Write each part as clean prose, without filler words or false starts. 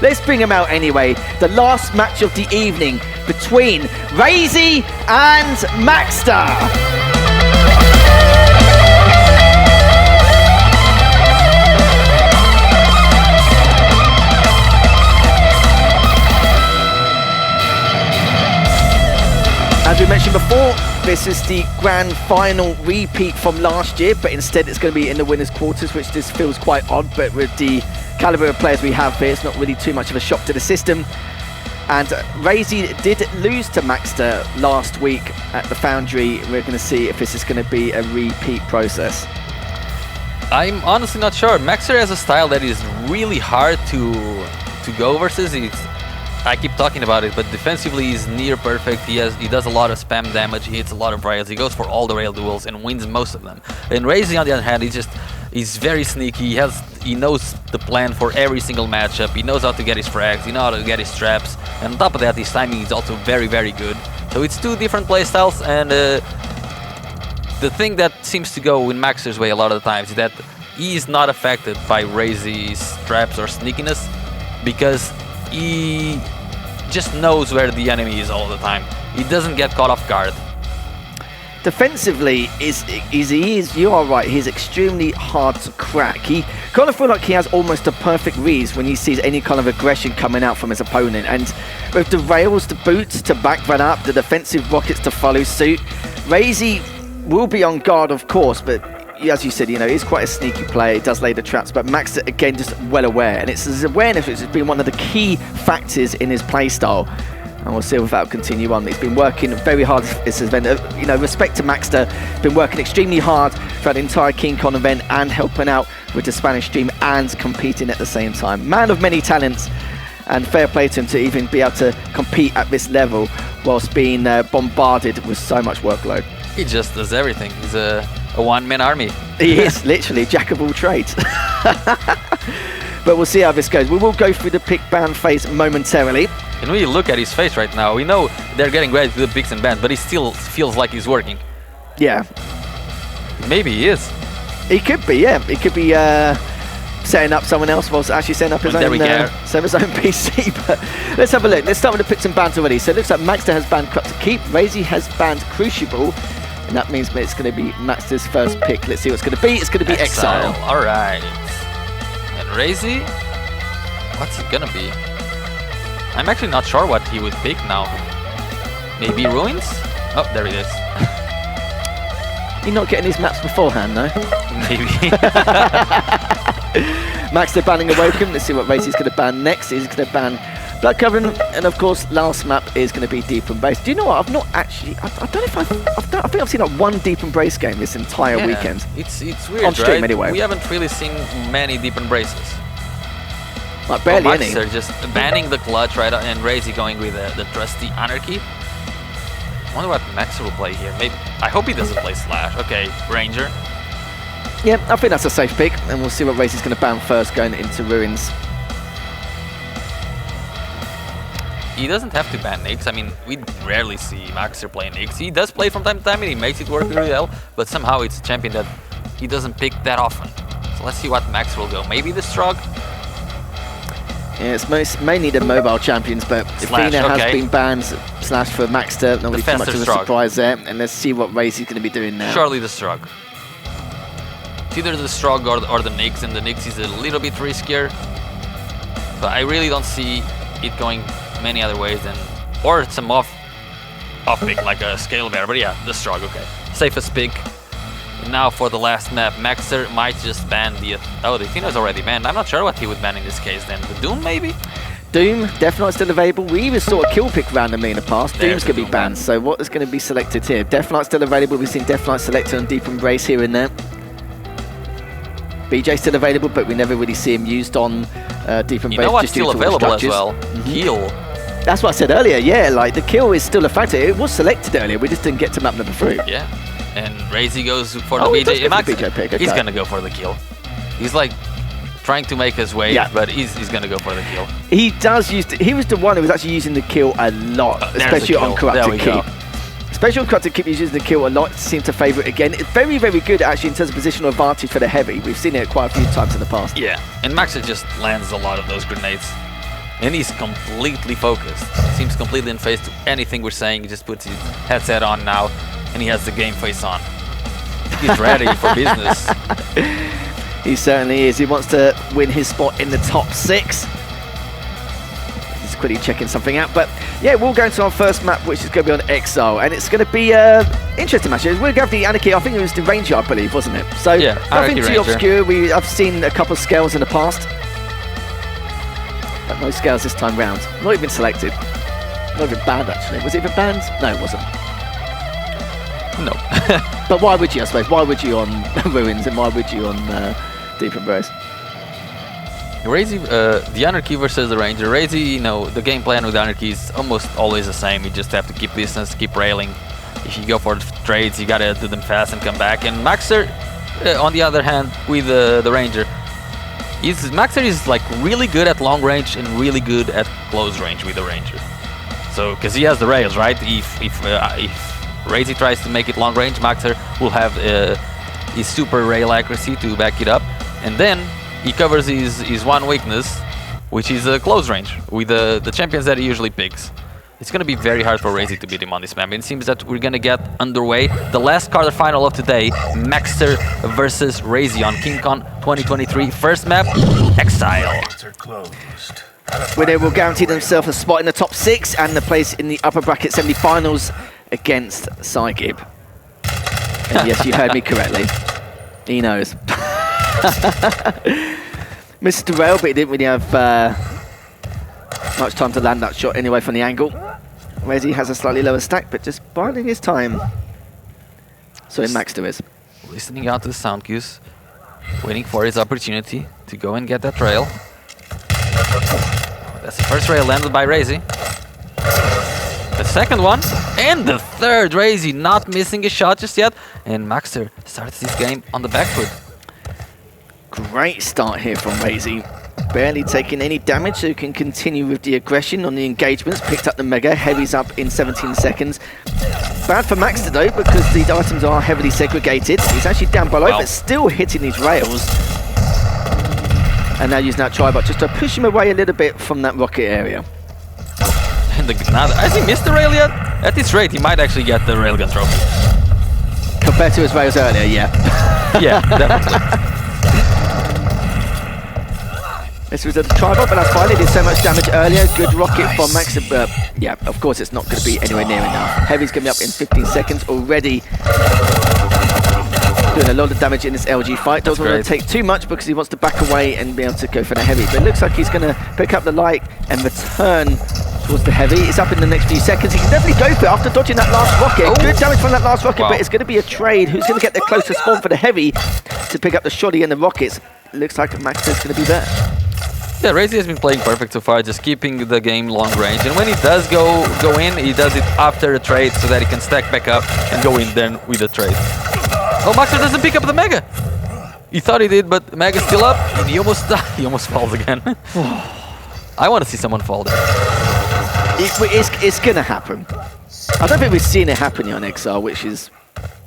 Let's bring him out anyway. The last match of the evening between RAISY and MAXTER. As we mentioned before, this is the grand final repeat from last year, but instead it's going to be in the winners' quarters, which just feels quite odd, but with the caliber of players we have here, it's not really too much of a shock to the system. And RAISY did lose to MAXTER last week at the Foundry. We're going to see if this is going to be a repeat process. I'm honestly not sure. MAXTER has a style that is really hard to go versus. I keep talking about it, but defensively he's near perfect. He does a lot of spam damage, he hits a lot of rails, he goes for all the rail duels and wins most of them. And RAISY on the other hand, he's very sneaky. He knows the plan for every single matchup. He knows how to get his frags, he knows how to get his traps, and on top of that his timing is also very, very good. So it's two different playstyles, and the thing that seems to go in MAXTER's way a lot of the times is that he is not affected by RAISY's traps or sneakiness, because he just knows where the enemy is all the time. He doesn't get caught off guard. Defensively, you are right, he's extremely hard to crack. He kind of feel like he has almost a perfect read when he sees any kind of aggression coming out from his opponent. And with the rails, the boots to back that up, the defensive rockets to follow suit, RAISY will be on guard, of course, but as you said, he's quite a sneaky player. He does lay the traps, but MAXTER, again, just well aware. And it's his awareness which has been one of the key factors in his playstyle. And we'll see if that'll continue on. He's been working very hard this event. Respect to MAXTER, been working extremely hard throughout the entire KeenCon event and helping out with the Spanish stream and competing at the same time. Man of many talents, and fair play to him to even be able to compete at this level whilst being bombarded with so much workload. He just does everything. He's a one-man army. He is literally jack of all trades. But we'll see how this goes. We will go through the pick ban phase momentarily. And we look at his face right now. We know they're getting ready to do the picks and bans, but he still feels like he's working. Yeah. Maybe he is. He could be, yeah. He could be setting up someone else whilst actually setting up his own PC. But let's have a look. Let's start with the picks and bans already. So it looks like MAXTER has banned Corrupt to Keep. RAISY has banned Crucible. And that means it's going to be MAXTER's first pick. Let's see what it's going to be. It's going to be Exile. All right. And RAISY, what's it going to be? I'm actually not sure what he would pick now. Maybe Ruins? Oh, there it is. You're not getting these maps beforehand, though? Maybe. MAXTER banning Awoken. Let's see what RAISY's going to ban next. He's going to ban Blood Covenant, and of course, last map is going to be Deep Embrace. Do you know what? I've not actually. I don't know if I think I've seen like one Deep Embrace game this entire weekend. It's weird, on stream, right? anyway. We haven't really seen many Deep Embraces. Like barely any. They're just banning the clutch, right? And RAISY going with the trusty Anarchy. I wonder what MAXTER will play here. Maybe. I hope he doesn't play Slash. Okay, Ranger. Yeah, I think that's a safe pick, and we'll see what RAISY's going to ban first going into Ruins. He doesn't have to ban Nyx. I mean, we rarely see MAXTER play Nyx. He does play from time to time and he makes it work really well, but somehow it's a champion that he doesn't pick that often. So let's see what MAXTER will go. Maybe the Strog? Yeah, it's mainly the mobile champions, but Slash, Athena has been banned, Slash for MAXTER, not really too much of a surprise there. And let's see what RAISY's going to be doing now. Surely the Strog. It's either the Strog or the Nyx, and the Nyx is a little bit riskier. But I really don't see it going many other ways than, or some off pick like a Scale Bear, but yeah, the Strog, okay. Safest pick. And now for the last map, MAXTER might just ban the Athena's already banned. I'm not sure what he would ban in this case then. The Doom maybe? Doom, definitely still available. We even saw a kill pick randomly in the past. Doom's going to be banned, so what is going to be selected here? Death Knight still available. We've seen Death Knight selected on Deep Embrace here and there. BJ still available, but we never really see him used on Deep Embrace. You know what's still available as well? Heal. That's what I said earlier, yeah, like the kill is still a factor. It was selected earlier, we just didn't get to map number 3. Yeah, and RAISY goes for the BJ pick. Okay. He's gonna go for the kill. He's like trying to make his way, but he's gonna go for the kill. He does use, he was the one who was actually using the kill a lot, especially on Corrupted Keep. Especially on Corrupted Keep, he's using the kill a lot, seem to favour it again. It's very, very good actually in terms of positional advantage for the heavy. We've seen it quite a few times in the past. Yeah, and MAXTER just lands a lot of those grenades. And he's completely focused. Seems completely unfazed to anything we're saying. He just puts his headset on now, and he has the game face on. He's ready for business. He certainly is. He wants to win his spot in the top 6. He's quickly checking something out. But yeah, we'll go into our first map, which is going to be on Exile. And it's going to be an interesting match. We're going to have the Anarchy. I think it was the Ranger, I believe, wasn't it? So yeah, nothing too Ranger. obscure. I've seen a couple of scales in the past. But no scales this time round. Not even selected. Not even banned, actually. Was it even banned? No, it wasn't. No. But why would you, I suppose? Why would you on Ruins and why would you on Deep Embrace? RAISY, the Anarchy versus the Ranger. RAISY, you know, the game plan with Anarchy is almost always the same. You just have to keep distance, keep railing. If you go for the trades, you gotta do them fast and come back. And MAXTER, on the other hand, with the Ranger, MAXTER is like really good at long range and really good at close range with the Ranger. So, because he has the rails, right? If RAISY tries to make it long range, MAXTER will have his super rail accuracy to back it up, and then he covers his one weakness, which is close range with the champions that he usually picks. It's going to be very hard for RAISY to beat him on this map. It seems that we're going to get underway. The last quarterfinal of today, MAXTER versus RAISY on KeenCon 2023. First map, Exile. Winner will guarantee themselves a spot in the top 6 and the place in the upper bracket semi-finals against Cygib. And yes, you heard me correctly. He knows. Missed the rail, but he didn't really have much time to land that shot anyway from the angle. RAISY has a slightly lower stack, but just biding his time. So in MAXTER is. Listening out to the sound cues, waiting for his opportunity to go and get that rail. That's the first rail landed by RAISY. The second one, and the third. RAISY not missing a shot just yet. And MAXTER starts this game on the back foot. Great start here from RAISY. Barely taking any damage, so he can continue with the aggression on the engagements. Picked up the Mega, Heavy's up in 17 seconds. Bad for MAXTER though, because the items are heavily segregated. He's actually down below, but still hitting these rails. And now using that Tribot just to push him away a little bit from that rocket area. And the Gnada, has he missed the rail yet? At this rate, he might actually get the railgun trophy. Compared to his rails earlier, yeah. Yeah, definitely. This was a Tribot, but that's fine. It did so much damage earlier. Good rocket from MAXTER. Yeah, of course it's not going to be anywhere near enough. Heavy's going to be up in 15 seconds already. Doing a lot of damage in this LG fight. Doesn't want to take too much because he wants to back away and be able to go for the Heavy. But it looks like he's going to pick up the light and return towards the Heavy. It's up in the next few seconds. He can definitely go for it after dodging that last rocket. Oh. Good damage from that last rocket, but it's going to be a trade. Who's going to get the closest spawn for the Heavy to pick up the shoddy and the rockets? Looks like MAXTER's going to be there. Yeah, RAISY has been playing perfect so far, just keeping the game long range. And when he does go in, he does it after a trade so that he can stack back up and go in then with the trade. Oh, MAXTER doesn't pick up the Mega. He thought he did, but the Mega's still up, and he almost he almost falls again. I want to see someone fall there. It's going to happen. I don't think we've seen it happen yet on Exile, which is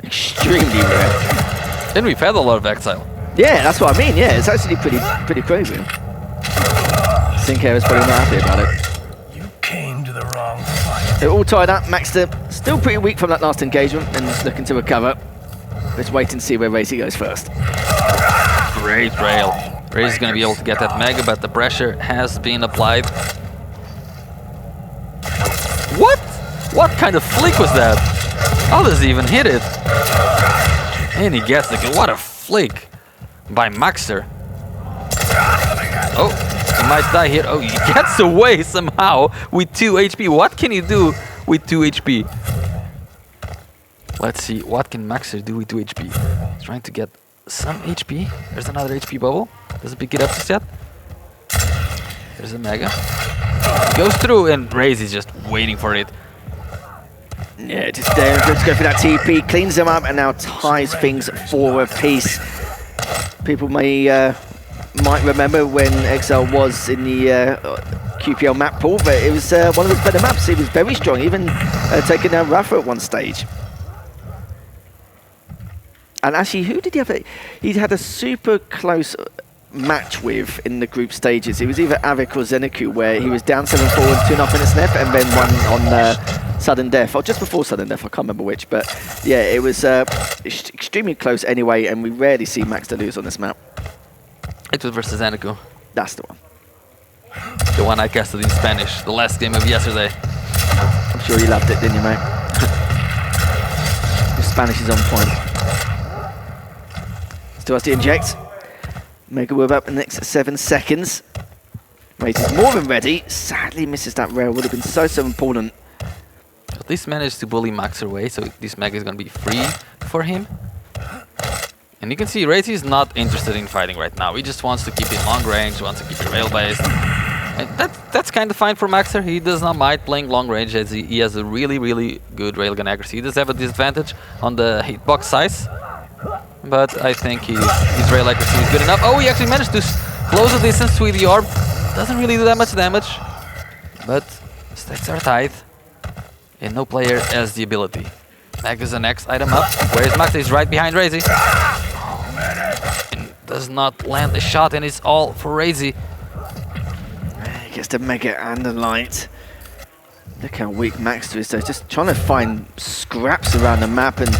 extremely rare. And we've had a lot of Exile. Yeah, that's what I mean. Yeah, it's actually pretty crazy. Sinclair is probably not happy about it. You came to the wrong fight. They're all tied up. MAXTER still pretty weak from that last engagement and just looking to recover. Let's wait and see where RAISY goes first. Great rail. RAISY's going to be able to get that Mega, but the pressure has been applied. What? What kind of flick was that? How does he even hit it? And he gets the kill. What a flick by MAXTER. Oh, he might die here. Oh, he gets away somehow with 2 HP. What can he do with 2 HP? Let's see, what can MAXTER do with 2 HP? He's trying to get some HP. There's another HP bubble. Doesn't pick it up just yet. There's a Mega. Goes through and RAISY's just waiting for it. Yeah, just there. Let's go for that TP. Cleans them up and now ties things for a piece. People might remember when Exile was in the QPL map pool, but it was one of his better maps. It was very strong, even taking down Rafa at one stage. And actually, who did he have? He had a super close match with in the group stages. It was either Avik or Zeniku, where he was down 7-4 with 2.5 minutes left, and then won on sudden death, or just before sudden death, I can't remember which, but yeah, it was extremely close anyway, and we rarely see MAXTER lose on this map. It was versus Zeniku. That's the one. The one I casted in Spanish, the last game of yesterday. I'm sure you loved it, didn't you, mate? Your Spanish is on point. Still has to inject. Mega Whip up in the next 7 seconds. Wait, is more than ready. Sadly misses that rail. Would have been so important. At least managed to bully Max away, so this Mega is going to be free for him. And you can see RAISY is not interested in fighting right now. He just wants to keep it long range, wants to keep it rail based. And that's kind of fine for MAXTER. He does not mind playing long range, as he has a really good railgun accuracy. He does have a disadvantage on the hitbox size, but I think his rail accuracy is good enough. Oh, he actually managed to close the distance with the orb. Doesn't really do that much damage, but stats are tight, and no player has the ability. Mag is the next item up. Whereas MAXTER is right behind RAISY. And does not land a shot, and it's all for RAISY. He gets the Mega and the light. Look how weak MAXTER is though. Just trying to find scraps around the map, and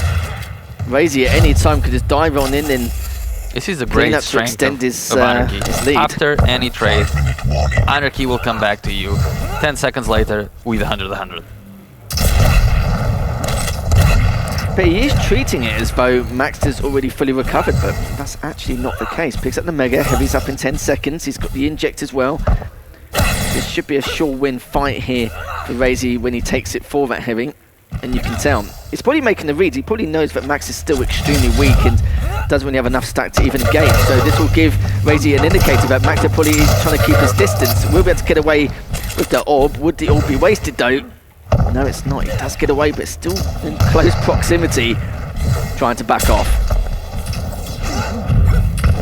RAISY at any time could just dive on in and this is a great strength of Anarchy. His lead. After any trade, Anarchy will come back to you 10 seconds later with 100-100. But he is treating it as though MAXTER's already fully recovered, but that's actually not the case. Picks up the Mega, Heavy's up in 10 seconds. He's got the inject as well. This should be a sure win fight here for RAISY when he takes it for that Heavy, and you can tell. He's probably making the reads. He probably knows that Max is still extremely weak and doesn't really have enough stack to even engage. So this will give RAISY an indicator that MAXTER probably is trying to keep his distance. We'll be able to get away with the orb. Would the orb be wasted though? No, it's not. He does get away, but still in close proximity, trying to back off.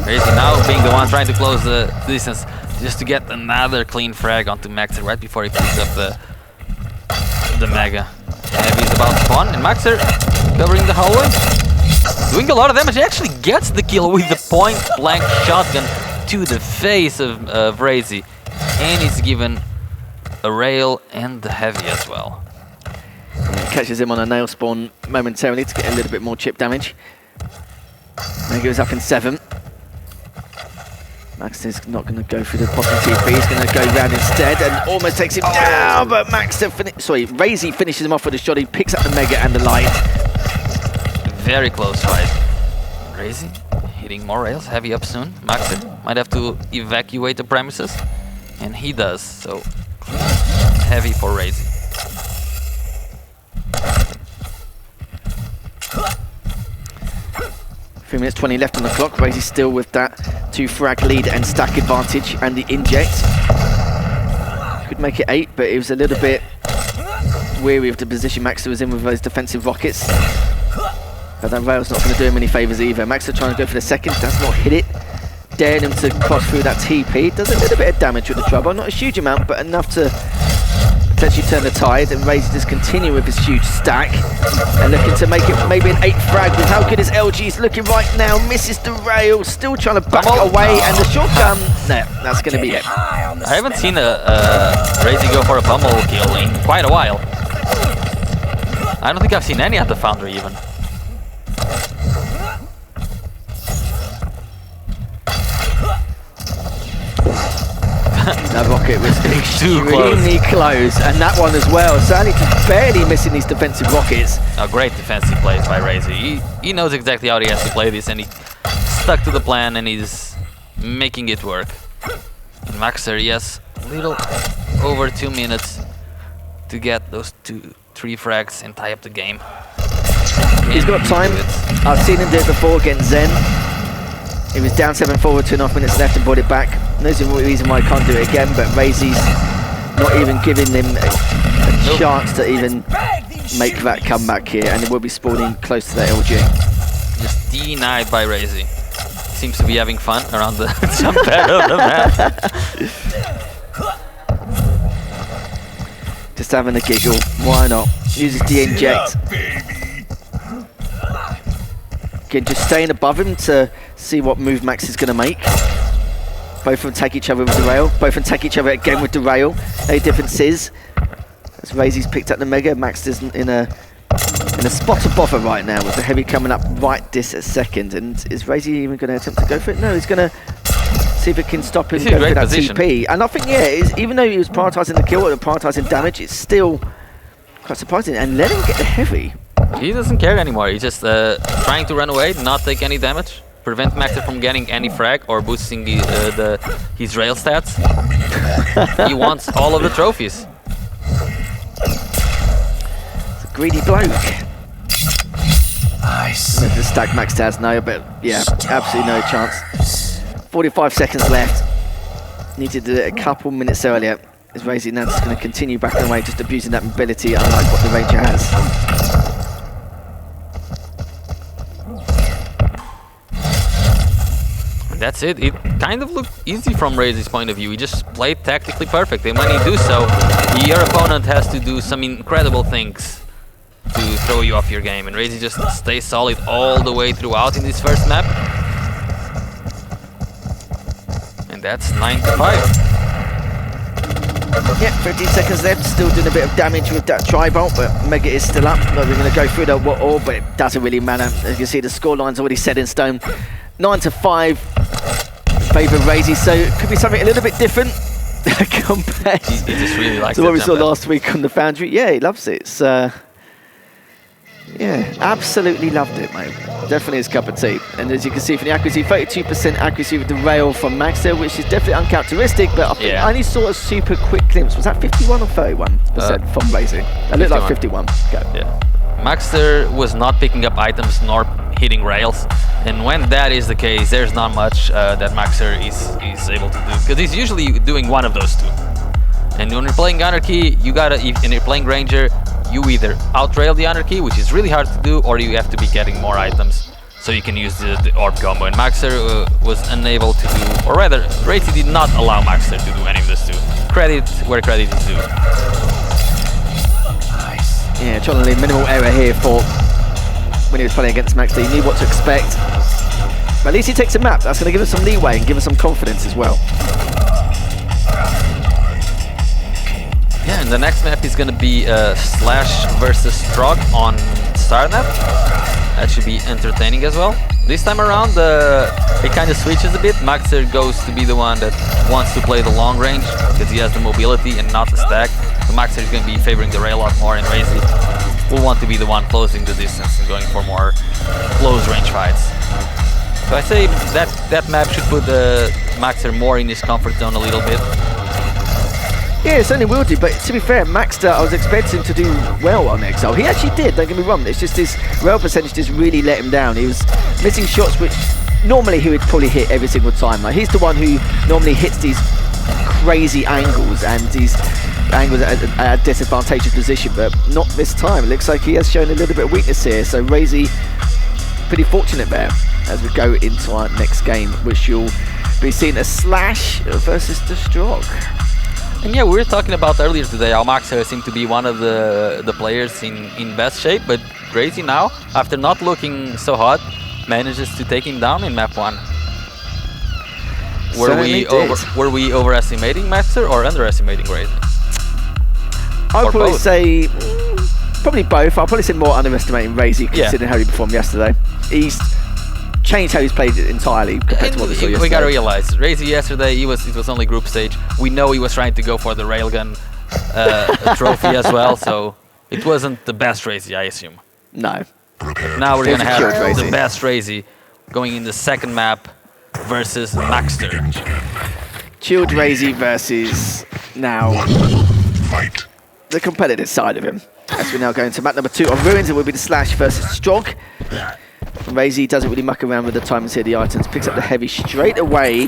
RAISY now being the one trying to close the distance, just to get another clean frag onto MAXTER right before he picks up the Mega. Heavy's about to spawn, and MAXTER covering the hallway, doing a lot of damage. He actually gets the kill with the point-blank shotgun to the face of RAISY, and he's given a rail and the Heavy as well. Catches him on a nail spawn momentarily to get a little bit more chip damage. Mega is up in 7. MAXTER's not going to go through the popping TP, he's going to go round instead and almost takes him down, but RAISY finishes him off with a shot. He picks up the Mega and the light. Very close fight. RAISY hitting more rails, Heavy up soon. MAXTER might have to evacuate the premises, and he does, so Heavy for RAISY. Three minutes 20 left on the clock. RAISY still with that 2 frag lead and stack advantage and the inject. Could make it 8, but it was a little bit weary of the position MAXTER was in with those defensive rockets. But that rail's not going to do him any favours either. MAXTER trying to go for the second, does not hit it. Daring him to cross through that TP. Does a little bit of damage with the trouble. Not a huge amount, but enough to potentially turn the tide, and RAISY just continue with his huge stack and looking to make it maybe an 8 frag. With how good his LG is looking right now, misses the rail, still trying to back away, and the shotgun, no, that's going to be it. I haven't seen RAISY go for a pummel kill in quite a while. I don't think I've seen any at the Foundry even. That rocket was extremely close, and that one as well. Sadly, just barely missing these defensive rockets. A great defensive plays by RAISY. He knows exactly how he has to play this, and he stuck to the plan, and he's making it work. And MAXTER, yes, a little over 2 minutes to get those 2-3 frags and tie up the game. He's got time. I've seen him do it before against Zen. He was down 7-4 with 2.5 minutes left and brought it back. There's a reason why I can't do it again, but RAISY's not even giving him a chance to even make that comeback here, and it will be spawning close to that LG. Just denied by RAISY. Seems to be having fun around the jump pad of the map. Just having a giggle. Why not? Uses the inject. Again, just staying above him to see what move Max is going to make. Both of them tag each other with the rail. Both of them tag each other again with the rail. The difference is, as RAISY's picked up the Mega, MAXTER's in a spot of bother right now with the heavy coming up right this second. And is RAISY even going to attempt to go for it? No, he's going to see if it can stop him going for that TP. And I think, yeah, even though he was prioritising the kill or prioritising damage, it's still quite surprising. And let him get the heavy. He doesn't care anymore. He's just trying to run away, not take any damage, prevent MAXTER from getting any frag or boosting his rail stats. He wants all of the trophies. It's a greedy bloke. Nice. The stack MAXTER has no, but yeah, absolutely no chance. 45 seconds left. Needed to do it a couple minutes earlier. Is RAISY now just going to continue backing away, just abusing that mobility, unlike what the Ranger has. That's it. It kind of looked easy from RAISY's point of view. He just played tactically perfect, and when he do so, your opponent has to do some incredible things to throw you off your game, and RAISY just stays solid all the way throughout in this first map. And that's 9-5. Yeah, 15 seconds left, still doing a bit of damage with that tri-bolt, but Mega is still up. Not even going to go through the what but it doesn't really matter. As you can see, the scoreline's already set in stone. 9-5, favour RAISY, so it could be something a little bit different compared He just really likes to what we saw jump last week on the Foundry. Yeah, he loves it. It's, yeah, absolutely loved it, mate. Definitely his cup of tea. And as you can see from the accuracy, 32% accuracy with the rail from MAXTER, which is definitely uncharacteristic, but I think I only saw a super quick glimpse. Was that 51 or 31% from RAISY? It looked like 51. Go. Yeah. MAXTER was not picking up items nor hitting rails, and when that is the case, there's not much that MAXTER is able to do, because he's usually doing one of those two. And when you're playing Anarchy, you gotta, and you're playing Ranger, you either outrail the Anarchy, which is really hard to do, or you have to be getting more items so you can use the orb combo. And MAXTER was unable to do, or rather, RAISY did not allow MAXTER to do any of this two. Credit where credit is due. Yeah, trying to leave minimal error here for when he was playing against MAXTER. He knew what to expect. But at least he takes a map. That's going to give us some leeway and give us some confidence as well. Yeah, and the next map is going to be Slash versus Strog on StarNet. That should be entertaining as well. This time around, it kind of switches a bit. MAXTER goes to be the one that wants to play the long range because he has the mobility and not the stack. So MAXTER is going to be favoring the rail a lot more, and RAISY will want to be the one closing the distance and going for more close range fights. So I say that map should put MAXTER more in his comfort zone a little bit. Yeah, it certainly will do, but to be fair, MAXTER, I was expecting to do well on Exile. He actually did, don't get me wrong. It's just his rail percentage just really let him down. He was missing shots which normally he would probably hit every single time. Like, he's the one who normally hits these crazy angles and these angles at a disadvantageous position, but not this time. It looks like he has shown a little bit of weakness here, so RAISY pretty fortunate there as we go into our next game, which you'll be seeing a Slash versus the Strog. And yeah, we were talking about earlier today how MAXTER seemed to be one of the players in best shape, but RAISY now, after not looking so hot, manages to take him down in map 1. Were we overestimating MAXTER or underestimating RAISY? I'd probably say probably both. I'll probably say more underestimating RAISY considering how he performed yesterday. He's changed how he's played it entirely compared to what we saw yesterday. We gotta realize, RAISY yesterday, it was only group stage. We know he was trying to go for the railgun trophy as well, so it wasn't the best RAISY, I assume. No. Now we're gonna have the best RAISY going in the second map versus MAXTER. Chilled RAISY versus now the competitive side of him. As we now go into map number 2 of Ruins, it will be the Slash versus Strog. RAISY doesn't really muck around with the timings here, the items, picks up the heavy straight away.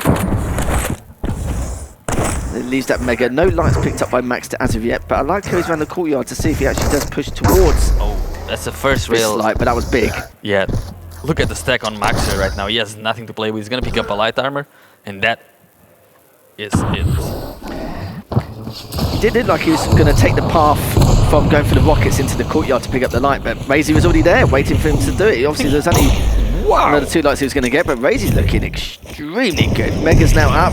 Then leaves that Mega. No lights picked up by MAXTER as of yet, but I like how he's around the courtyard to see if he actually does push towards. Oh, that's the first rail. Light, but that was big. Yeah, look at the stack on MAXTER right now. He has nothing to play with. He's gonna pick up a light armor, and that is it. He did look like he was going to take the path from going for the rockets into the courtyard to pick up the light, but RAISY was already there waiting for him to do it. Obviously, there's only another 2 lights he was going to get, but RAISY's looking extremely good. Mega's now up.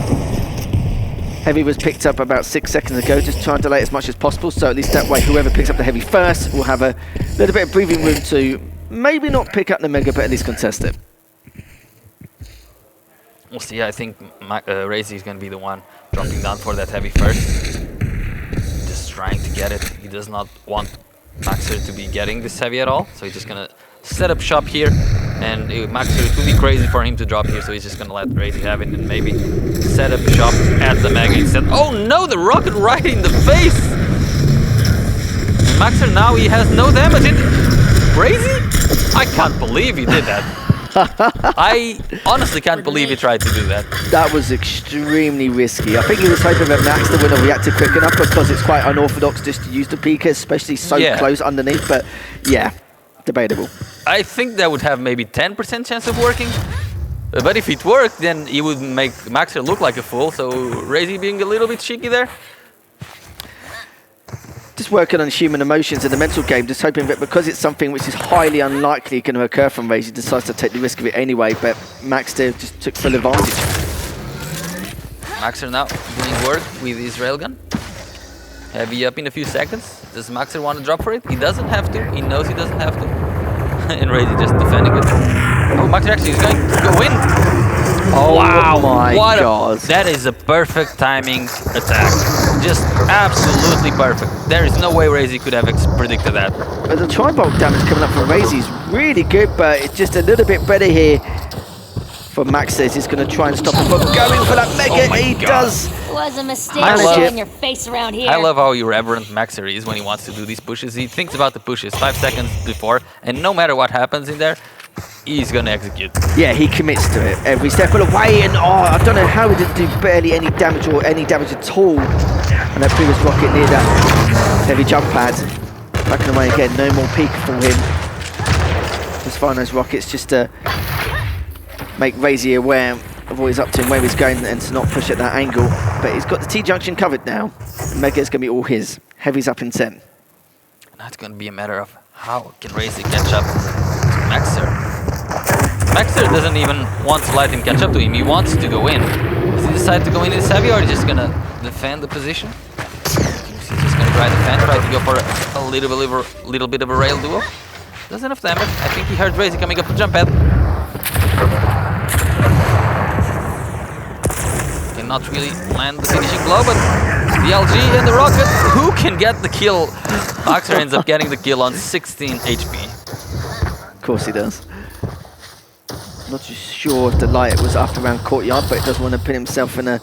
Heavy was picked up about 6 seconds ago, just trying to delay as much as possible, so at least that way whoever picks up the Heavy first will have a little bit of breathing room to maybe not pick up the Mega, but at least contest it. We'll see. I think RAISY is going to be the one dropping down for that Heavy first. Just trying to get it. He does not want MAXTER to be getting this Heavy at all, so he's just going to set up shop here. And MAXTER, it would be crazy for him to drop here, so he's just going to let RAISY have it and maybe set up shop at the Mega instead. Oh no, the rocket right in the face! MAXTER now, he has no damage. RAISY? I can't believe he did that. I honestly can't believe he tried to do that. That was extremely risky. I think he was hoping that MAXTER wouldn't have reacted quick enough because it's quite unorthodox just to use the Pika, especially so close underneath, but yeah, debatable. I think that would have maybe 10% chance of working. But if it worked, then he would make MAXTER look like a fool, so RAISY being a little bit cheeky there. Just working on human emotions in the mental game, just hoping that because it's something which is highly unlikely going to occur from RAISY, decides to take the risk of it anyway, but MAXTER just took full advantage. MAXTER now doing work with his railgun. Heavy up in a few seconds. Does MAXTER want to drop for it? He doesn't have to. He knows he doesn't have to. And RAISY just defending it. Oh, MAXTER actually is going to go in. Oh wow, my God. That is a perfect timing attack. Just absolutely perfect. There is no way RAISY could have predicted that. But the tri-bolt damage coming up from RAISY is really good, but it's just a little bit better here for MAXTER. He's going to try and stop him from going for that Mega. He does. It was a mistake showing your face around here. I love how irreverent MAXTER is when he wants to do these pushes. He thinks about the pushes 5 seconds before, and no matter what happens in there, he's gonna execute. Yeah, he commits to it every step of the way, and I don't know how he didn't do barely any damage or any damage at all. And that previous rocket near that Heavy jump pad. Backing away again, no more peak for him. Just find those rockets just to make RAISY aware of what he's up to and where he's going and to not push at that angle. But he's got the T-junction covered now. Mega is gonna be all his. Heavy's up in 10. Now it's gonna be a matter of how can RAISY catch up to MAXTER. MAXTER doesn't even want to let him catch up to him, he wants to go in. Does he decide to go in this Heavy, or is he just gonna defend the position? He's just gonna try to defend, try to go for a little bit of a rail duo. Doesn't have damage. I think he heard RAISY coming up to jump pad. Cannot really land the finishing blow, but the LG and the rocket, who can get the kill? MAXTER ends up getting the kill on 16 HP. Of course he does. Not too sure if the light was up around courtyard, but he doesn't want to put himself in a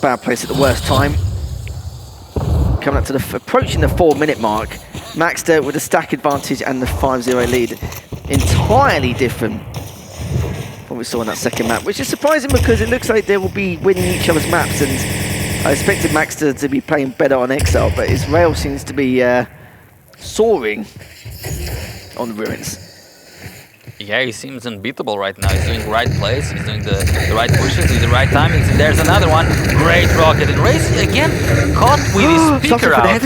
bad place at the worst time. Coming up to approaching the 4-minute mark. MAXTER with a stack advantage and the 5-0 lead. Entirely different from what we saw in that second map, which is surprising because it looks like they will be winning each other's maps, and I expected MAXTER to be playing better on Exile, but his rail seems to be soaring on the Ruins. Yeah, he seems unbeatable right now. He's doing the right plays, he's doing the right pushes, with the right timings. And there's another one. Great rocket. And RAISY again caught with his speaker out.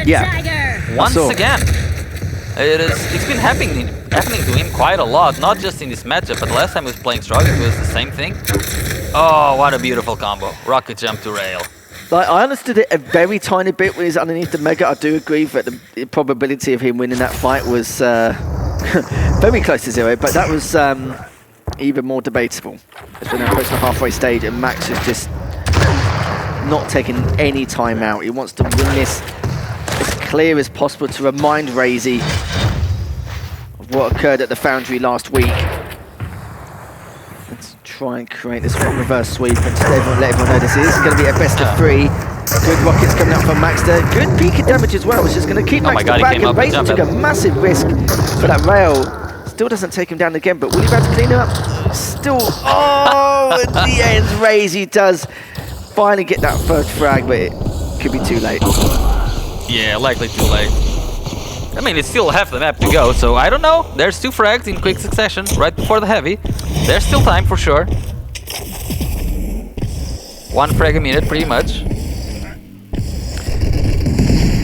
Yeah. Once again. It's been happening to him quite a lot, not just in this matchup, but last time he was playing strong, it was the same thing. Oh, what a beautiful combo. Rocket jump to rail. Like, I understood it a very tiny bit when he's underneath the Mega. I do agree that the probability of him winning that fight was very close to 0, but that was even more debatable. As we're now approaching the halfway stage, and Max is just not taking any time out. He wants to win this as clear as possible to remind RAISY of what occurred at the Foundry last week. Let's try and create this one reverse sweep and just let everyone know this is going to be a best of 3. Good rockets coming out from MAXTER. Good peak of damage as well, which is going to keep MAXTER back, and RAISY took a massive risk for that rail. Still doesn't take him down again, but will he be able to clean it up? Still, oh, at the end, RAISY does finally get that first frag, but it could be too late. Yeah, likely too late. I mean, it's still half the map to go, so I don't know. There's 2 frags in quick succession right before the Heavy. There's still time for sure. 1 frag a minute, pretty much.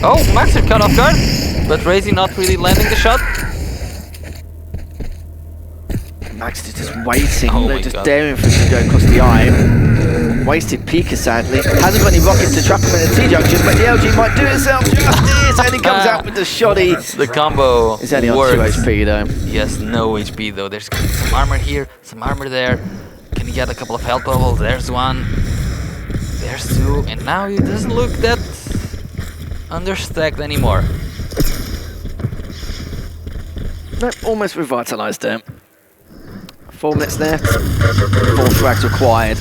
Oh, MAXTER caught off guard, but RAISY not really landing the shot. MAXTER just waiting, just daring for him to go across the eye. Wasted Pika, sadly. Hasn't got any rockets to trap him in the T-junction, but the LG might do itself justice, and he comes out with the shoddy. The combo He's only on works. 2 HP, though. He has no HP, though. There's some armor here, some armor there. Can he get a couple of health bubbles? There's one. There's two. And now he doesn't look that understacked anymore. Nope, almost revitalized him. 4 minutes left. 4 frags required.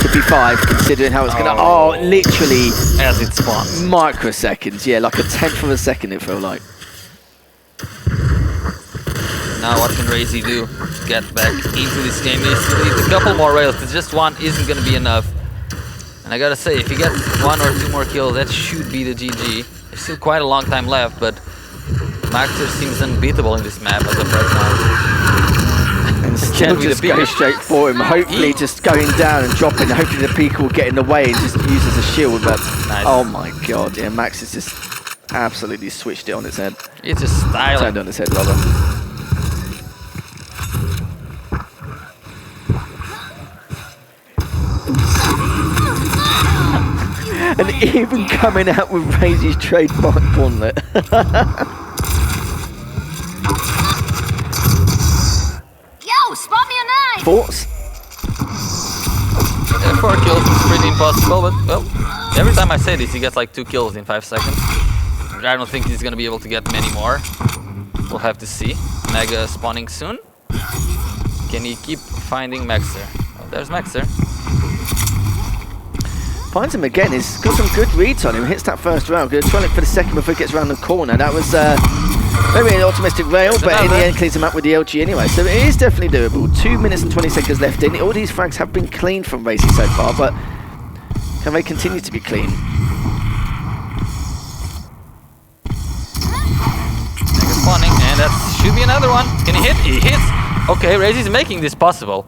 Could be 5, considering how it's gonna. Oh, literally. As it spawns. Microseconds, yeah, like a 10th of a second, it felt like. Now, what can RAISY do to get back into this game? He needs a couple more rails, because just one isn't gonna be enough. And I gotta say, if he gets 1 or 2 more kills, that should be the GG. There's still quite a long time left, but MAXTER seems unbeatable in this map as of right now. And still just go straight for him, hopefully just going down and dropping, hopefully the peak will get in the way and just use as a shield, but nice. Oh my god, yeah, Max has just absolutely switched it on its head. It's just styling. Turned on its head, rather. And even coming out with RAISY's trademark gauntlet. Yo, spot me a knife! Thoughts? Yeah, 4 kills is pretty impossible, but well, every time I say this, he gets like 2 kills in 5 seconds. I don't think he's gonna be able to get many more. We'll have to see. Mega spawning soon. Can he keep finding MAXTER? Oh, there's MAXTER. Finds him again. He's got some good reads on him. Hits that first round. Going to try it for the second before he gets around the corner. That was maybe an optimistic rail, but in the end cleans him up with the LG anyway. So it is definitely doable. 2 minutes and 20 seconds left in. All these frags have been cleaned from RAISY so far, but can they continue to be clean? Mega spawning, and that should be another one. Can he hit? He hits. Okay, RAISY's making this possible.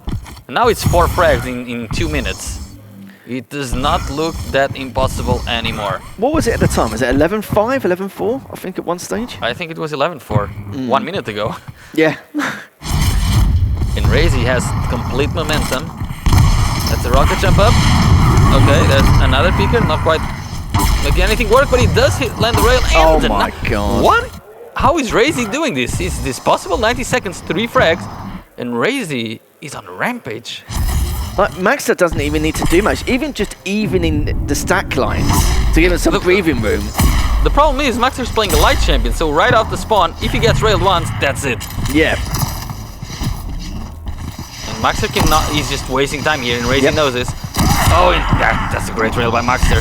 And now it's 4 frags in 2 minutes. It does not look that impossible anymore. What was it at the time? Was it 11-5, 11-4? I think at one stage. I think it was 11-4, 1 minute ago. Yeah. And RAISY has complete momentum. That's a rocket jump up. Okay, there's another peeker, not quite making anything work, but he does land the rail. And Oh my god. What? How is RAISY doing this? Is this possible? 90 seconds, 3 frags, and RAISY is on a rampage. Like, MAXTER doesn't even need to do much, even just evening the stack lines to give him some breathing room. The problem is MAXTER's playing the light champion, so right off the spawn, if he gets railed once, that's it. Yeah. And MAXTER cannot, he's just wasting time here, and RAISY knows this. Oh, and that's a great rail by MAXTER.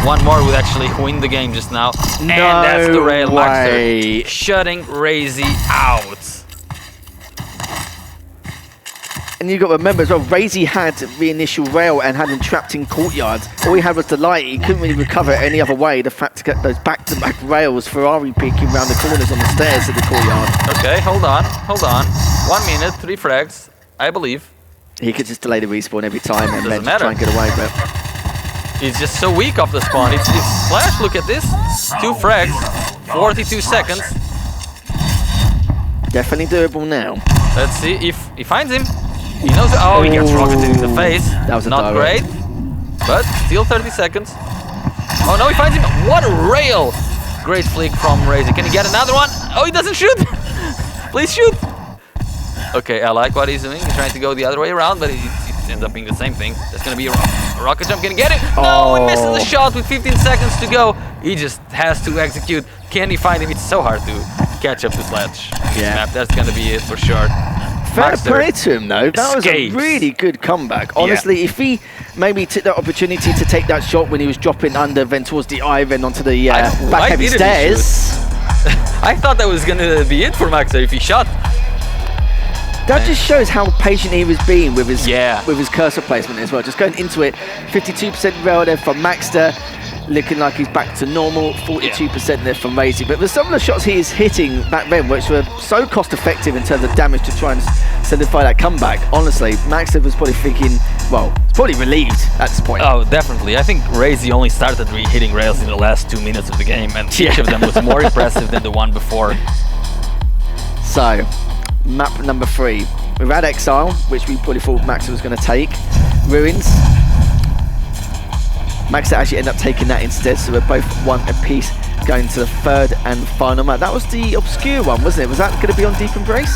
One more would actually win the game just now. And that's the rail, MAXTER shutting RAISY out. And you've got to remember as well, RAISY had the initial rail and had him trapped in courtyards. All he had was the light. He couldn't really recover it any other way. The fact to get those back-to-back rails, Ferrari peeking around the corners on the stairs of the courtyard. Okay, hold on. 1 minute, 3 frags, I believe. He could just delay the respawn every time and then Doesn't just try and get away, but He's just so weak off the spawn. It's Flash, look at this. 2 frags, 42 seconds. definitely doable now. Let's see if he finds him. He knows. Oh, he gets rocketed in the face. That was not great, but still 30 seconds. Oh no, he finds him. What a rail! Great flick from RAISY. Can he get another one? Oh, he doesn't shoot. Please shoot. Okay, I like what he's doing. He's trying to go the other way around, but it ends up being the same thing. There's gonna be a rocket jump. Can he get it? No, he misses the shot with 15 seconds to go. He just has to execute. Can he find him? It's so hard to catch up to Sledge. Yeah. Map. That's gonna be it for sure. Fair MAXTER play to him though. That was a escapes. really good comeback. Honestly, if he maybe took that opportunity to take that shot when he was dropping under, then towards the eye, then onto the back heavy stairs. I thought that was gonna be it for MAXTER if he shot. That just shows how patient he was being with his Yeah. with his cursor placement as well. Just going into it, 52% rail there from MAXTER, looking like he's back to normal. 42% there from RAISY. But with some of the shots he is hitting back then, which were so cost effective in terms of damage to try and solidify that comeback, honestly, MAXTER was probably thinking, well, it's probably relieved at this point. Oh, definitely. I think RAISY only started hitting rails in the last 2 minutes of the game, and each of them was more impressive than the one before. So, map number 3. We've had Exile, which we probably thought MAXTER was going to take. ruins. MAXTER actually ended up taking that instead, so we're both 1 apiece going to the third and final map. That was the obscure one, wasn't it? Was that going to be on Deep Embrace?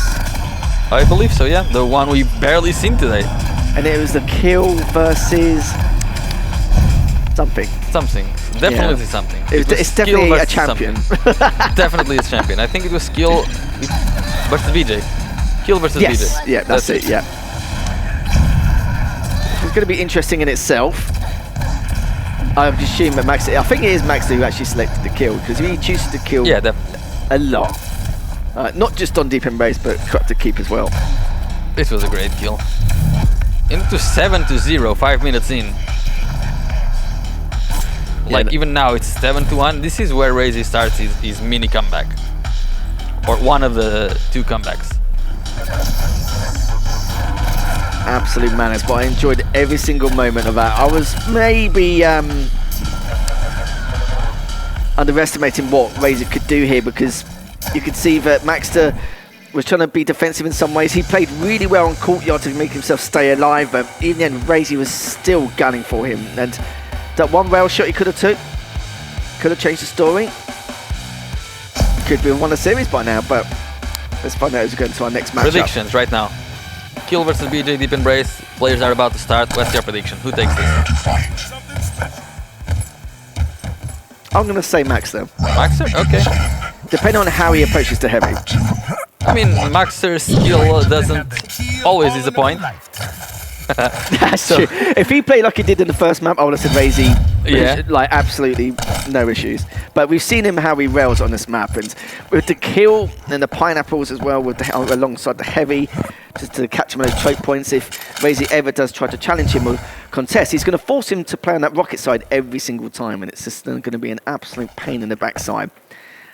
I believe so, yeah. The one we barely seen today. And it was the kill versus something. Something. Definitely something. It's definitely a champion. Definitely a champion. I think it was skill versus VJ. Kill versus VJ. Yeah, that's it, yeah. It's going to be interesting in itself. I would assume that MAXTER, I think it is MAXTER who actually selected the kill, because he chooses to kill a lot. Not just on Deep Embrace, but cut to keep as well. This was a great kill. Into 7-0, 5 minutes in. Like even now it's 7-1. This is where RAISY starts his mini comeback. Or one of the 2 comebacks. Absolute madness, but I enjoyed every single moment of that. I was maybe underestimating what RAISY could do here, because you could see that MAXTER was trying to be defensive in some ways. He played really well on Courtyard to make himself stay alive, but even then RAISY was still gunning for him. And that one rail shot he could have took could have changed the story. Could have won the series by now, but let's find out who's going to our next matchup. Predictions right now. Kill versus BJ, Deep Embrace. Players are about to start. What's your prediction? Who takes this? I'm going to say MAXTER. MAXTER? Okay. Depending on how he approaches the heavy. I mean, MAXTER's skill doesn't always disappoint. That's true. If he played like he did in the first map, I would have said RAISY. Yeah. Like, absolutely no issues. But we've seen him how he rails on this map. And with the kill and the pineapples as well, with the, alongside the heavy, just to catch him on those choke points, if RAISY ever does try to challenge him or contest, he's going to force him to play on that rocket side every single time. And it's just going to be an absolute pain in the backside.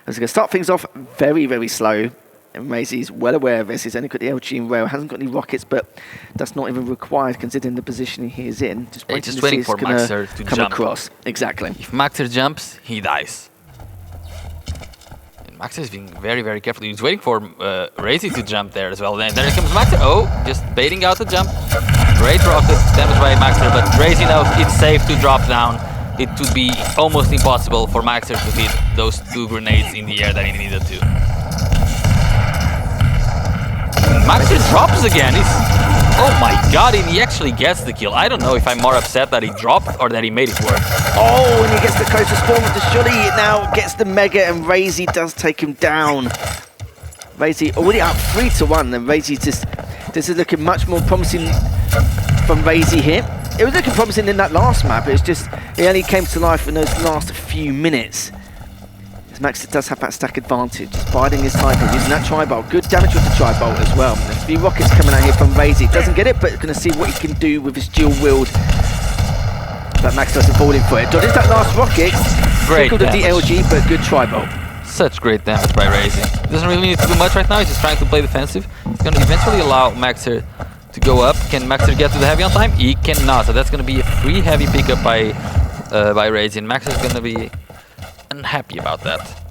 He's going to start things off very, very slow. And RAISY's well aware of this. He's only got the LG and rail, hasn't got any rockets, but that's not even required considering the position he is in. Just waiting for MAXTER to come jump across. Exactly. If MAXTER jumps, he dies. And MAXTER is being very, very careful. He's waiting for RAISY to jump there as well. Then there comes MAXTER. Oh, just baiting out the jump. Great rocket damage by MAXTER, but RAISY knows it's safe to drop down. It would be almost impossible for MAXTER to hit those 2 grenades in the air that he needed to. MAXTER drops again. Oh my god, and he actually gets the kill. I don't know if I'm more upset that he dropped or that he made it work. Oh, and he gets the closest spawn with the shotty. Now gets the mega, and RAISY does take him down. RAISY already up 3-1, and RAISY just... This is looking much more promising from RAISY here. It was looking promising in that last map. It's just, it only came to life in those last few minutes. MAXTER does have that stack advantage, just biding his time here, using that tri-bolt. Good damage with the tri-bolt as well. A few rockets coming out here from RAISY. Doesn't get it, but going to see what he can do with his dual wield. But MAXTER doesn't fall in for it. Dodges that last rocket. Great damage. The DLG, but good tri-bolt. Such great damage by RAISY. Doesn't really need to do much right now. He's just trying to play defensive. He's going to eventually allow MAXTER to go up. Can MAXTER get to the heavy on time? He cannot. So that's going to be a free heavy pickup by RAISY, and MAXTER is going to be unhappy about that.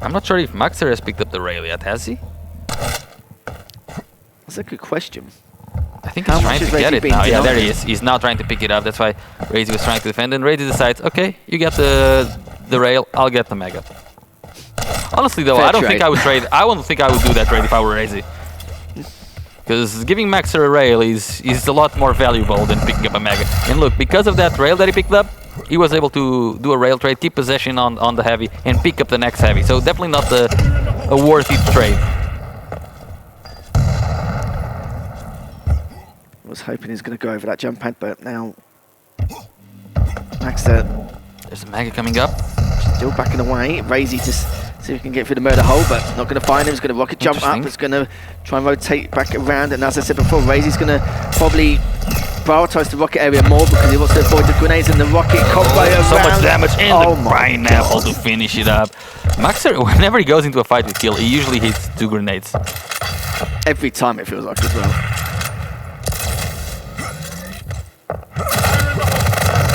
I'm not sure if MAXTER has picked up the rail yet, has he? That's a good question. I think he's trying to get it now. Yeah, there he is. He's now trying to pick it up. That's why RAISY was trying to defend. And RAISY decides, okay, you get the rail, I'll get the mega. Honestly, though, I don't think I would trade. I don't think I would do that trade if I were RAISY. Because giving MAXTER a rail is a lot more valuable than picking up a mega. And look, because of that rail that he picked up, he was able to do a rail trade, keep possession on the heavy, and pick up the next heavy. So definitely not a worthy trade. I was hoping he was going to go over that jump pad, but now MAXTER. There's a mega coming up. Still backing away. RAISY just see if he can get through the murder hole, but not going to find him. He's going to rocket jump up. He's going to try and rotate back around. And as I said before, RAISY's going to probably prioritize the rocket area more because he wants to avoid the grenades and the rocket combo around. So much damage in the pineapple to finish it up. MAXTER, whenever he goes into a fight with Kill, he usually hits 2 grenades. Every time it feels like as well.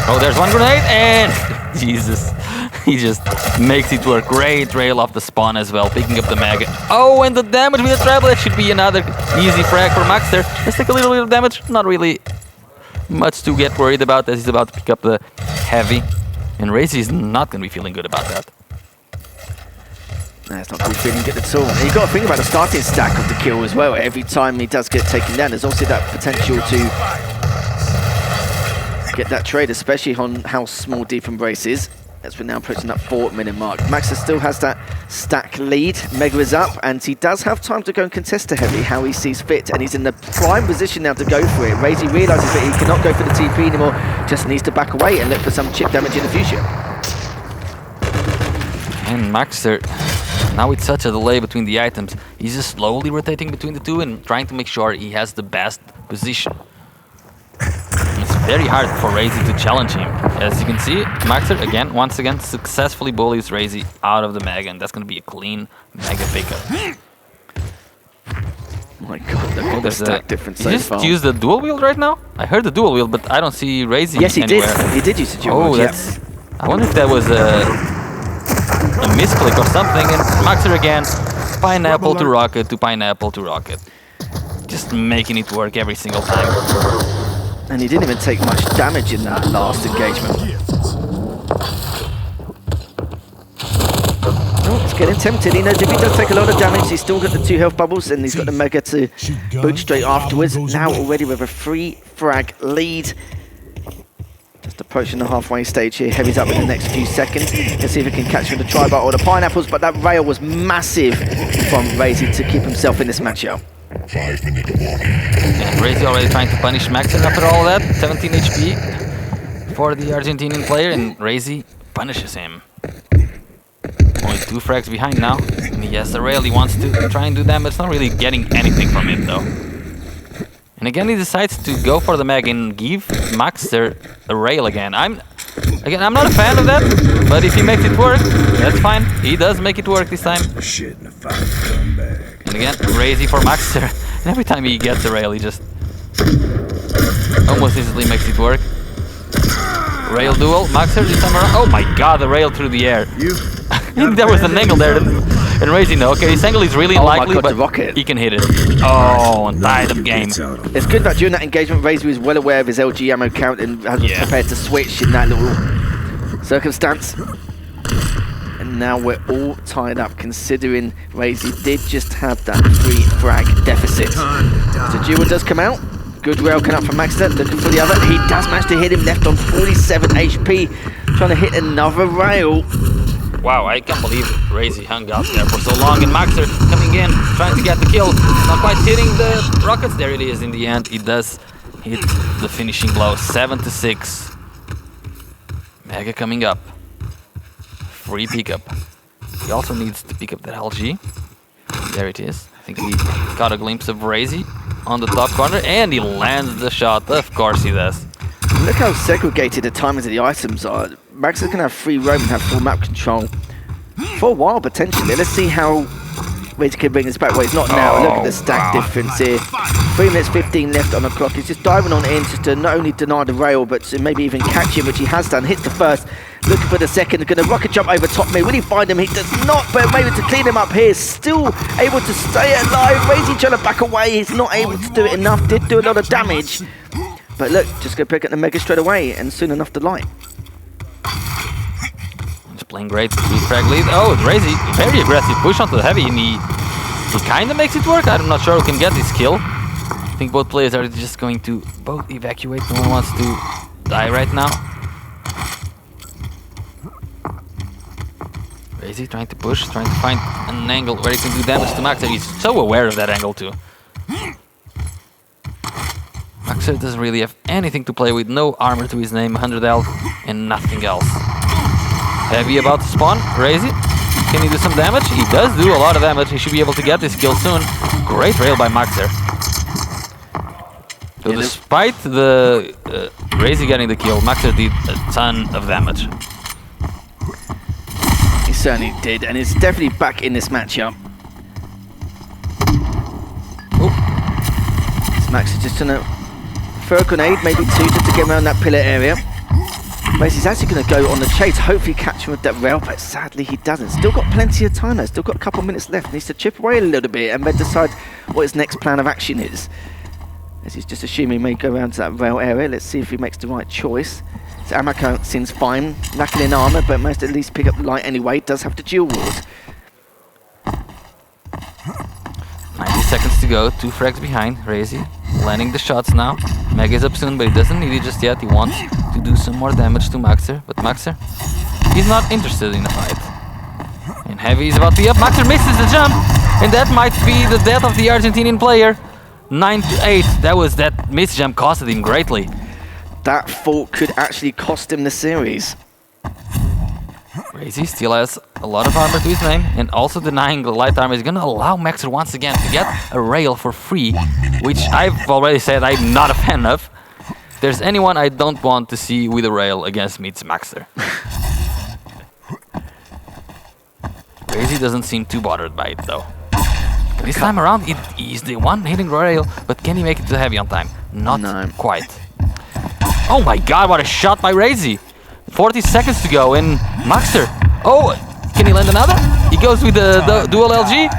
Oh, there's 1 grenade and Jesus. He just makes it work. Great rail off the spawn as well, picking up the mega. Oh, and the damage with the treble. That should be another easy frag for MAXTER. Let's take a little bit of damage. Not really much to get worried about as he's about to pick up the heavy. And RAISY is not going to be feeling good about that. No, it's not good feeling good at all. And you've got to think about the starting stack of the kill as well. Every time he does get taken down, there's also that potential to get that trade, especially on how small Deep Embrace is. As we're now approaching that 4-minute mark. MAXTER still has that stack lead. Mega is up, and he does have time to go and contest to heavy how he sees fit, and he's in the prime position now to go for it. RAISY realizes that he cannot go for the TP anymore, just needs to back away and look for some chip damage in the future. And MAXTER, now with such a delay between the items, he's just slowly rotating between the two and trying to make sure he has the best position. It's very hard for RAISY to challenge him. As you can see, MAXTER again, once again, successfully bullies RAISY out of the Mega, and that's going to be a clean Mega pickup. My God, look at the stack difference so He far. just used the dual wield right now? I heard the dual wield, but I don't see RAISY Yes, he anywhere. did. He did use the dual wield, that's... I wonder if that was a misclick or something. And MAXTER again, pineapple to rocket to pineapple to rocket. Just making it work every single time. And he didn't even take much damage in that last engagement. Oh, it's getting tempted. He knows if he does take a lot of damage, he's still got the 2 health bubbles, and he's got the Mega to boot straight afterwards. Now already with a 3-frag lead. Just approaching the halfway stage here. Heavy's up in the next few seconds. Let's see if he can catch the tri-bar or the pineapples, but that rail was massive from RAISY to keep himself in this matchup. 5-minute warning. And RAISY already trying to punish MAXTER after all of that. 17 HP for the Argentinian player, and RAISY punishes him. Only 2 frags behind now. And he has the rail, he wants to try and do damage. Not really getting anything from it though. And again he decides to go for the Meg and give MAXTER a rail again. I'm not a fan of that, but if he makes it work, that's fine. He does make it work this time. Shit in a 5-gun bag. And again, RAISY for MAXTER. And every time he gets a rail, he just almost easily makes it work. Rail duel, MAXTER this time around. Oh my God, the rail through the air. There was an angle there, and RAISY, no, okay, this angle is really unlikely, but rocket. he can hit it. Oh, and tied up game. It's good that during that engagement, RAISY was well aware of his LG ammo count and was prepared to switch in that little circumstance. And now we're all tied up, considering RAISY did just have that 3-frag deficit. So Duel does come out. Good rail coming up from MAXTER, looking for the other. He does manage to hit him, left on 47 HP, trying to hit another rail. Wow, I can't believe RAISY hung out there for so long, and MAXTER coming in, trying to get the kill. Not quite hitting the rockets. There it is in the end. He does hit the finishing blow. 7-6. Mega coming up. Free pickup. He also needs to pick up that LG. There it is. I think we got a glimpse of RAISY on the top corner, and he lands the shot. Of course he does. Look how segregated the timings of the items are. MAXTER can have free roam and have full map control for a while potentially. Let's see how RAISY can bring this back. Well, it's not now. Look at the stack difference here. 3 minutes 15 left on the clock. He's just diving on in just to not only deny the rail, but to maybe even catch him, which he has done. Hits the first, looking for the second. Going to rocket jump over top me. Will he find him? He does not, but maybe to clean him up here. Still able to stay alive. RAISY trying to back away. He's not able to do it enough. Did do a lot of damage. But look, just going to pick up the Mega straight away, and soon enough the light. He's playing great. 3-frag lead. Oh, RAISY, very aggressive push onto the heavy, and he kind of makes it work. I'm not sure who can get this kill. I think both players are just going to both evacuate. No one wants to die right now. RAISY trying to push, trying to find an angle where he can do damage to MAXTER. He's so aware of that angle too. MAXTER doesn't really have anything to play with, no armor to his name, 100 health, and nothing else. Heavy about to spawn, RAISY. Can he do some damage? He does do a lot of damage, he should be able to get this kill soon. Great rail by MAXTER. So despite the RAISY getting the kill, MAXTER did a ton of damage. He certainly did, and it's definitely back in this matchup. MAXTER just trying to throw a grenade, maybe 2, just to get around that pillar area. RAISY's actually going to go on the chase, hopefully catch him with that rail, but sadly he doesn't. Still got plenty of time though, still got a couple minutes left. Needs to chip away a little bit and then decide what his next plan of action is. as he's just assuming he may go around to that rail area. Let's see if he makes the right choice. So ammo count seems fine, lacking in armor, but must at least pick up the light anyway. Does have to dual ward. 90 seconds to go, 2 frags behind. RAISY landing the shots now. Mega is up soon, but he doesn't need it just yet. He wants to do some more damage to MAXTER, but MAXTER, he's not interested in the fight. And Heavy is about to be up. MAXTER misses the jump, and that might be the death of the Argentinian player. 9-8. That miss jump costed him greatly. That fault could actually cost him the series. RAISY still has a lot of armor to his name, and also denying the light armor is going to allow MAXTER once again to get a rail for free, which I've already said I'm not a fan of. If there's anyone I don't want to see with a rail against me, it's MAXTER. RAISY doesn't seem too bothered by it though. This time around, he's the one hitting the rail, but can he make it to Heavy on time? Not quite. Oh my god, what a shot by RAISY! 40 seconds to go, and MAXTER. Oh, can he land another? He goes with the dual LG.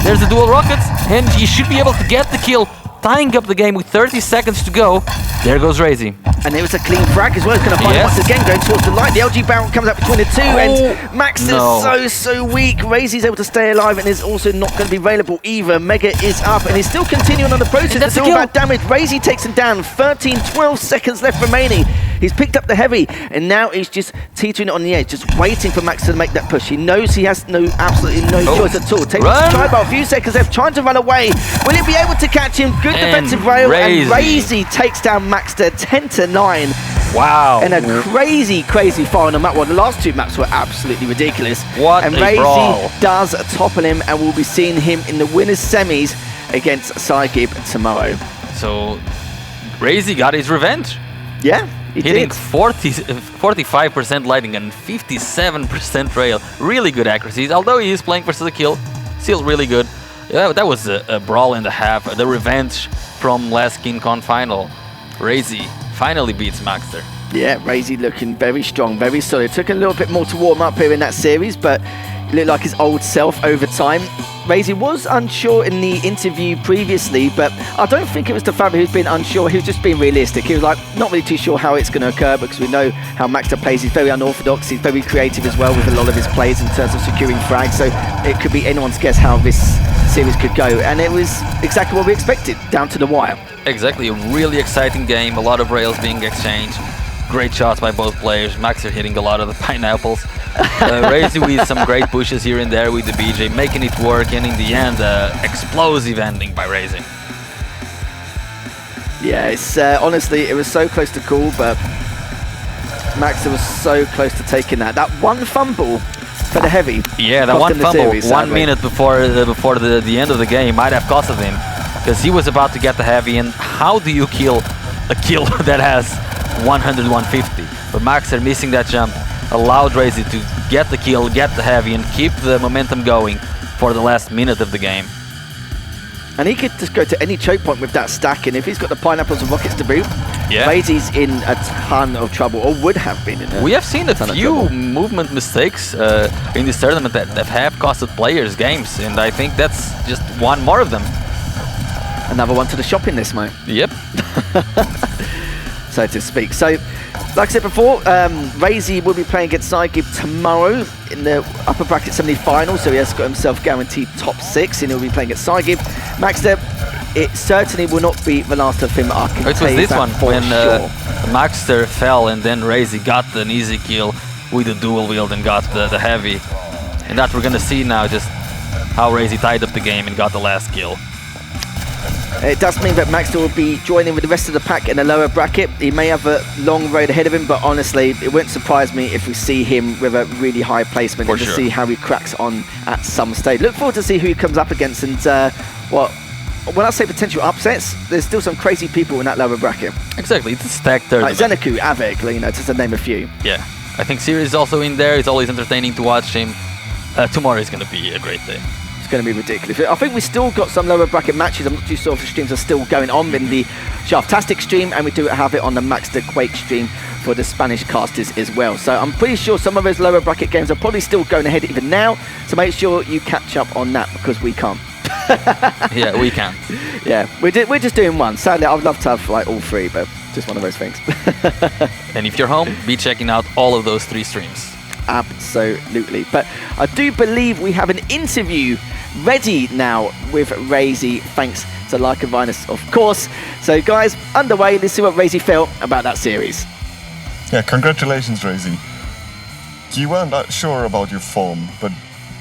There's the dual rockets, and he should be able to get the kill, tying up the game with 30 seconds to go. There goes RAISY. And it was a clean frag as well. It's going to find him once again, going towards the light. The LG barrel comes up between the two, and MAXTER's so weak. RAISY's able to stay alive and is also not going to be available either. Mega is up, and he's still continuing on the process. It's all about damage. RAISY takes him down. 12 seconds left remaining. He's picked up the Heavy, and now he's just teetering on the edge, just waiting for MAXTER to make that push. He knows he has absolutely no choice at all. Takes his try by a few seconds left, trying to run away. Will he be able to catch him? Good defensive rail, and RAISY takes down MAXTER 10-9. Wow. And a crazy final map. Well, the last two maps were absolutely ridiculous. What and a brawl. RAISY does topple him, and we'll be seeing him in the winners' semis against Saigib tomorrow. So, RAISY got his revenge. Yeah. Hitting 45% lighting and 57% rail. Really good accuracies. Although he is playing for the kill, still really good. Yeah, that was a brawl and a half. The revenge from last KeenCon final. RAISY finally beats MAXTER. Yeah, RAISY looking very strong, very solid. Took a little bit more to warm up here in that series, but he looked like his old self over time. RAISY was unsure in the interview previously, but I don't think it was the fact that he was being unsure. He was just being realistic. He was like, not really too sure how it's going to occur, because we know how MAXTER plays. He's very unorthodox. He's very creative as well with a lot of his plays in terms of securing frags. So it could be anyone's guess how this series could go. And it was exactly what we expected, down to the wire. Exactly, a really exciting game. A lot of rails being exchanged. Great shots by both players. MAXTER hitting a lot of the pineapples. RAISY with some great pushes here and there with the BJ, making it work, and in the end, explosive ending by RAISY. Yeah, it's honestly, it was so close to call, but MAXTER was so close to taking that. That one fumble for the Heavy. Yeah, that one fumble, series, 1 minute before the end of the game might have costed him, because he was about to get the Heavy, and how do you kill a kill that has 100-150? But MAXTER missing that jump allowed RAISY to get the kill, get the Heavy, and keep the momentum going for the last minute of the game. And he could just go to any choke point with that stack, and if he's got the pineapples and rockets to boot, RAISY's in a ton of trouble, or would have been in a ton of trouble. We have seen a few movement mistakes in this tournament that have costed players games, and I think that's just one more of them. Another one to the shopping list, mate. Yep. So to speak. So, like I said before, RAISY will be playing against Saigib tomorrow in the upper bracket semi-final, so he has got himself guaranteed top 6, and he'll be playing against Saigib. MAXTER, it certainly will not be the last of him. I can it was this one when MAXTER fell, and then RAISY got an easy kill with the dual wield and got the Heavy. And that we're gonna see now, just how RAISY tied up the game and got the last kill. It does mean that MAXTER will be joining with the rest of the pack in the lower bracket. He may have a long road ahead of him, but honestly, it wouldn't surprise me if we see him with a really high placement and to see how he cracks on at some stage. Look forward to see who he comes up against, and when I say potential upsets, there's still some crazy people in that lower bracket. Exactly, it's a stacked tournament. Like Zeneku, Avek, just to name a few. Yeah, I think Siri is also in there. It's always entertaining to watch him. Tomorrow is going to be a great day. Going to be ridiculous. I think we still got some lower bracket matches. I'm not too sure if the streams are still going on in the Shaftastic stream, and we do have it on the MAXTER Quake stream for the Spanish casters as well. So I'm pretty sure some of those lower bracket games are probably still going ahead even now, so make sure you catch up on that, because we can't. Yeah, we can. Yeah, we're just doing one. Sadly, I'd love to have like all three, but just one of those things. And if you're home, be checking out all of those 3 streams. Absolutely. But I do believe we have an interview ready now with RAISY, thanks to Like and Vinus, of course. So guys, underway, let's see what RAISY felt about that series. Yeah, congratulations, RAISY. You weren't that sure about your form, but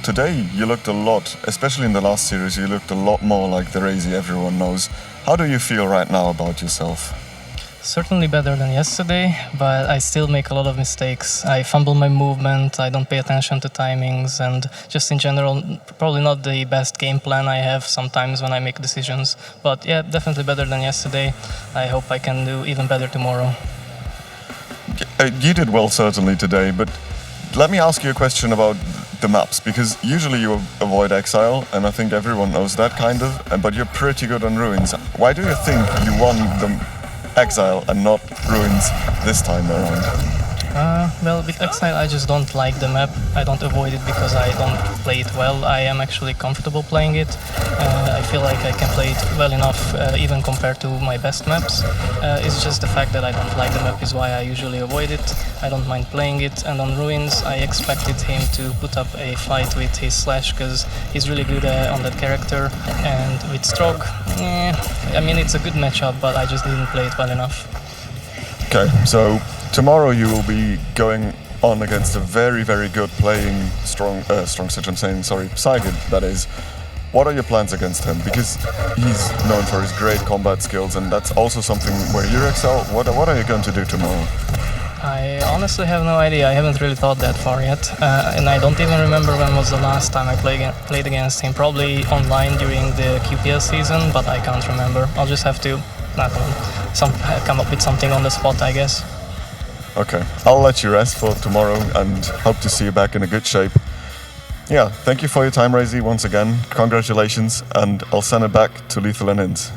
today you looked a lot, especially in the last series, you looked a lot more like the RAISY everyone knows. How do you feel right now about yourself? Certainly better than yesterday, but I still make a lot of mistakes. I fumble my movement, I don't pay attention to timings, and just in general, probably not the best game plan I have sometimes when I make decisions. But yeah, definitely better than yesterday. I hope I can do even better tomorrow. You did well certainly today, but let me ask you a question about the maps, because usually you avoid Exile, and I think everyone knows that kind of, but you're pretty good on Ruins. Why do you think you won the Exile and not Ruins this time around? Well, with Exile I just don't like the map. I don't avoid it because I don't play it well. I am actually comfortable playing it. I feel like I can play it well enough, even compared to my best maps. It's just the fact that I don't like the map is why I usually avoid it. I don't mind playing it, and on Ruins I expected him to put up a fight with his Slash because he's really good on that character, and with Strog, I mean it's a good matchup, but I just didn't play it well enough. Okay, so tomorrow you will be going on against a very, very good playing Saigid, that is. What are your plans against him? Because he's known for his great combat skills, and that's also something where you excel. What are you going to do tomorrow? I honestly have no idea. I haven't really thought that far yet, and I don't even remember when was the last time I played against him. Probably online during the QPS season, but I can't remember. I'll just have to come up with something on the spot, I guess. Okay, I'll let you rest for tomorrow and hope to see you back in a good shape. Yeah, thank you for your time, RAISY, once again. Congratulations, and I'll send it back to Lethal and Inns.